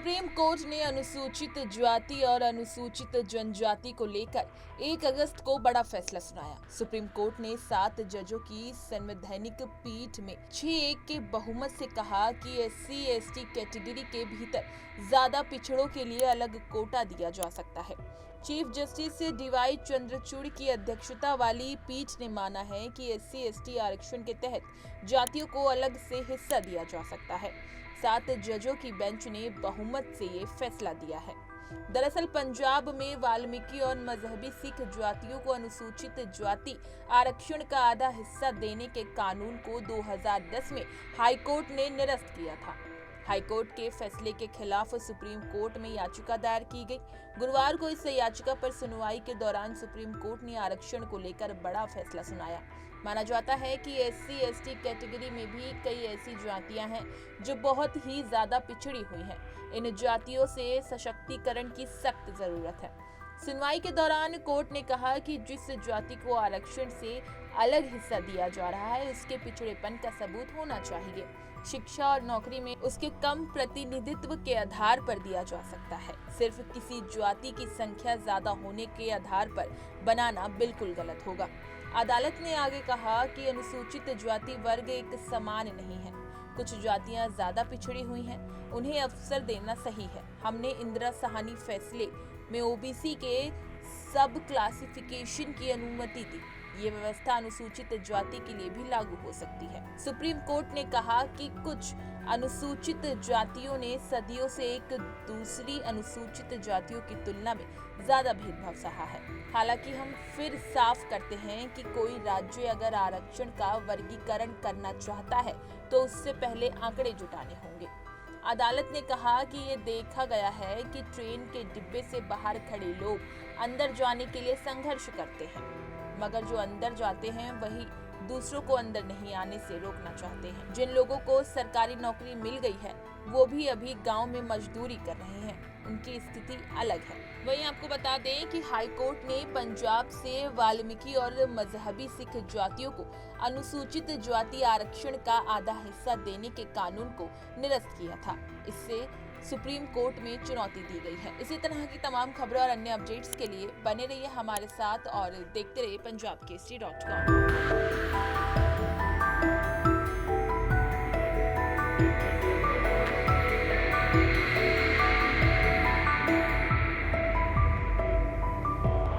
Supreme court ने अनुसूचित जाति और अनुसूचित जनजाति को लेकर 1 अगस्त को बड़ा फैसला सुनाया। सुप्रीम कोर्ट ने 7 जजों की संवैधानिक पीठ में 6-1 के बहुमत से कहा कि SC/ST कैटेगरी के भीतर ज्यादा पिछड़ों के लिए अलग कोटा दिया जा सकता है। चीफ जस्टिस DY चंद्रचूड़ की अध्यक्षता वाली पीठ ने माना है कि SC/ST आरक्षण के तहत जातियों को अलग से हिस्सा दिया जा सकता है। 7 जजों की बेंच ने बहुमत से ये फैसला दिया है। दरअसल पंजाब में वाल्मीकि और मजहबी सिख जातियों को अनुसूचित जाति आरक्षण का आधा हिस्सा देने के कानून को 2010 में हाईकोर्ट ने निरस्त किया था। हाईकोर्ट के फैसले के खिलाफ सुप्रीम कोर्ट में याचिका दायर की गई। गुरुवार को इस याचिका पर सुनवाई के दौरान सुप्रीम कोर्ट ने आरक्षण को लेकर बड़ा फैसला सुनाया। माना जाता है कि SC/ST कैटेगरी में भी कई ऐसी जातियां हैं जो बहुत ही ज्यादा पिछड़ी हुई हैं। इन जातियों से सशक्तिकरण की सख्त जरूरत है। सुनवाई के दौरान कोर्ट ने कहा कि जिस जाति को आरक्षण से अलग हिस्सा दिया जा रहा है उसके पिछड़ेपन का सबूत होना चाहिए। शिक्षा और नौकरी में उसके कम प्रतिनिधित्व के आधार पर दिया जा सकता है। सिर्फ किसी जाति की संख्या ज्यादा होने के आधार पर बनाना बिल्कुल गलत होगा। अदालत ने आगे कहा कि अनुसूचित जाति वर्ग एक समान नहीं है। कुछ जातियां ज्यादा पिछड़ी हुई हैं, उन्हें अवसर देना सही है। हमने इंदिरा साहनी फैसले में OBC के सब क्लासिफिकेशन की अनुमति दी। ये व्यवस्था अनुसूचित जाति के लिए भी लागू हो सकती है। सुप्रीम कोर्ट ने कहा कि कुछ अनुसूचित जातियों ने सदियों से एक दूसरी अनुसूचित जातियों की तुलना में ज्यादा भेदभाव सहा है। हालांकि हम फिर साफ करते हैं कि कोई राज्य अगर आरक्षण का वर्गीकरण करना चाहता है तो उससे पहले आंकड़े जुटाने होंगे। अदालत ने कहा कि ये देखा गया है कि ट्रेन के डिब्बे से बाहर खड़े लोग अंदर जाने के लिए संघर्ष करते हैं, मगर जो अंदर जाते हैं वही दूसरों को अंदर नहीं आने से रोकना चाहते हैं। जिन लोगों को सरकारी नौकरी मिल गई है वो भी अभी गांव में मजदूरी कर रहे हैं, उनकी स्थिति अलग है। वहीं आपको बता दें कि हाई कोर्ट ने पंजाब से वाल्मीकि और मजहबी सिख जातियों को अनुसूचित जाति आरक्षण का आधा हिस्सा देने के कानून को निरस्त किया था। इससे सुप्रीम कोर्ट में चुनौती दी गई है। इसी तरह की तमाम खबरों और अन्य अपडेट्स के लिए बने रहिए हमारे साथ और देखते रहिए punjabkesari.com।